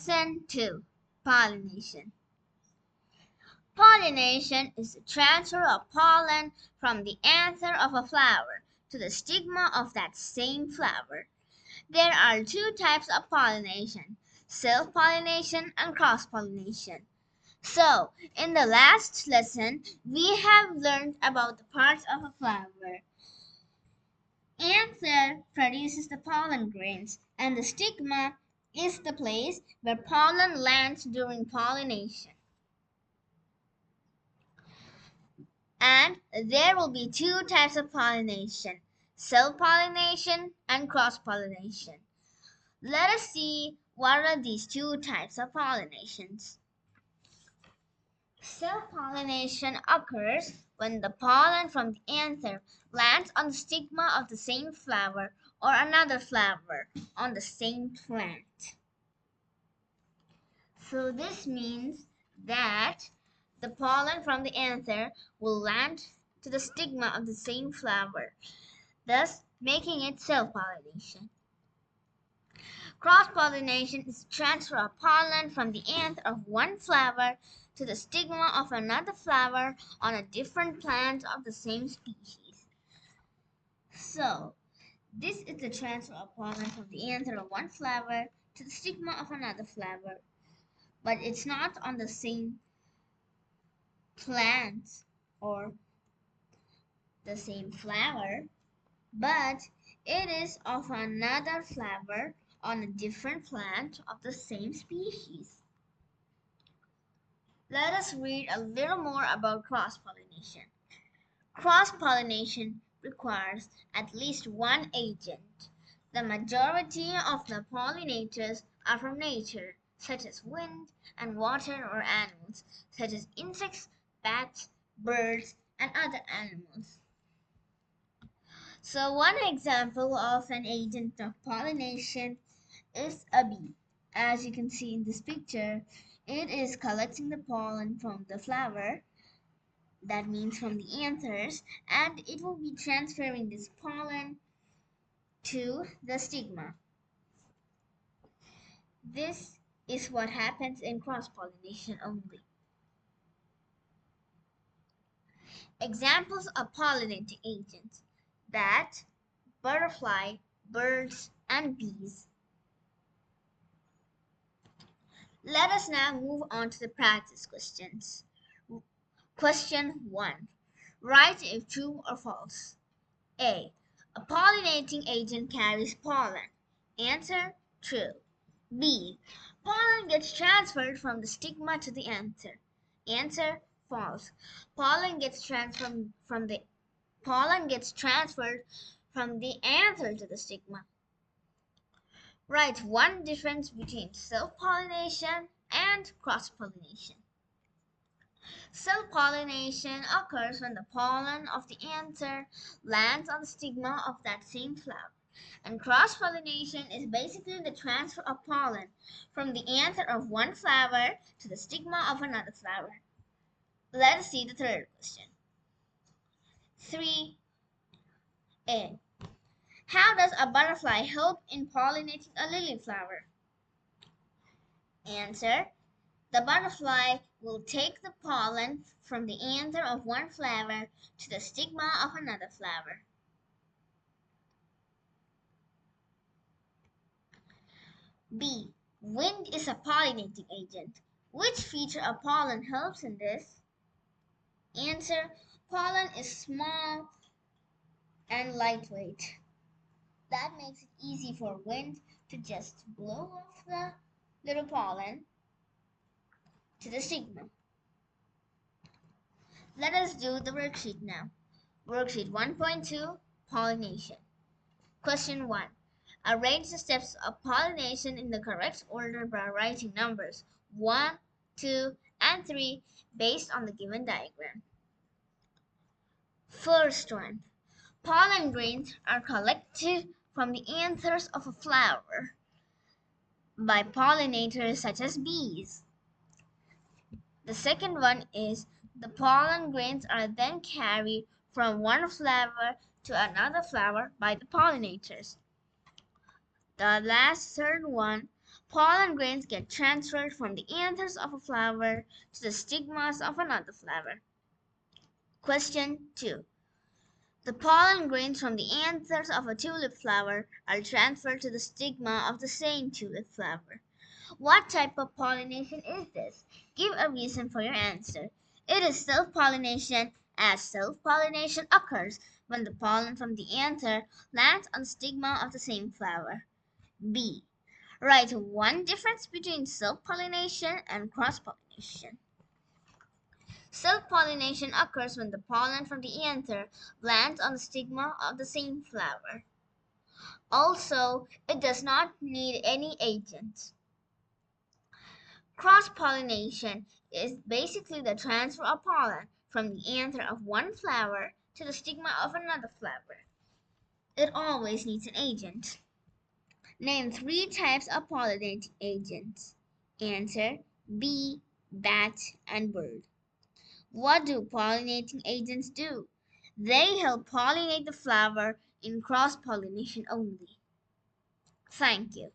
Lesson 2. Pollination. Pollination is the transfer of pollen from the anther of a flower to the stigma of that same flower. There are two types of pollination, self-pollination and cross-pollination. So, in the last lesson, we have learned about the parts of a flower. Anther produces the pollen grains, and the stigma is the place where pollen lands during pollination. And there will be two types of pollination, self-pollination and cross-pollination. Let us see what are these two types of pollinations. Self-pollination occurs when the pollen from the anther lands on the stigma of the same flower or another flower on the same plant. So this means that the pollen from the anther will land to the stigma of the same flower, thus making it self-pollination. Cross-pollination is the transfer of pollen from the anther of one flower to the stigma of another flower on a different plant of the same species. So, this is the transfer of pollen from the anther of one flower to the stigma of another flower, but it's not on the same plant or the same flower, but it is of another flower on a different plant of the same species. Let us read a little more about cross-pollination. Cross-pollination requires at least one agent. The majority of the pollinators are from nature, such as wind and water, or animals, such as insects, bats, birds, and other animals. So one example of an agent of pollination is a bee. As you can see in this picture, it is collecting the pollen from the flower, that means from the anthers, and it will be transferring this pollen to the stigma. This is what happens in cross-pollination only. Examples of pollinating agents: bat, butterfly, birds, and bees. Let us now move on to the practice questions. Question 1. Write if true or false. A. A pollinating agent carries pollen. Answer: true. B. Pollen gets transferred from the stigma to the anther. Answer: false. Pollen gets transferred from the anther to the stigma. Write one difference between self-pollination and cross-pollination. Self-pollination occurs when the pollen of the anther lands on the stigma of that same flower. And cross-pollination is basically the transfer of pollen from the anther of one flower to the stigma of another flower. Let us see the third question. 3a. How does a butterfly help in pollinating a lily flower? Answer: the butterfly will take the pollen from the anther of one flower to the stigma of another flower. B. Wind is a pollinating agent. Which feature of pollen helps in this? Answer: pollen is small and lightweight. That makes it easy for wind to just blow off the little pollen to the stigma. Let us do the worksheet now. Worksheet 1.2, Pollination. Question 1. Arrange the steps of pollination in the correct order by writing numbers 1, 2, and 3 based on the given diagram. First one. Pollen grains are collected from the anthers of a flower by pollinators such as bees. The second one is the pollen grains are then carried from one flower to another flower by the pollinators. The last third one, Pollen grains get transferred from the anthers of a flower to the stigmas of another flower. Question 2. The pollen grains from the anthers of a tulip flower are transferred to the stigma of the same tulip flower. What type of pollination is this? Give a reason for your answer. It is self-pollination, as self-pollination occurs when the pollen from the anther lands on the stigma of the same flower. B. Write one difference between self-pollination and cross-pollination. Self-pollination occurs when the pollen from the anther lands on the stigma of the same flower. Also, it does not need any agent. Cross-pollination is basically the transfer of pollen from the anther of one flower to the stigma of another flower. It always needs an agent. Name 3 types of pollinating agents. Answer: bee, bat, and bird. What do pollinating agents do? They help pollinate the flower in cross-pollination only. Thank you.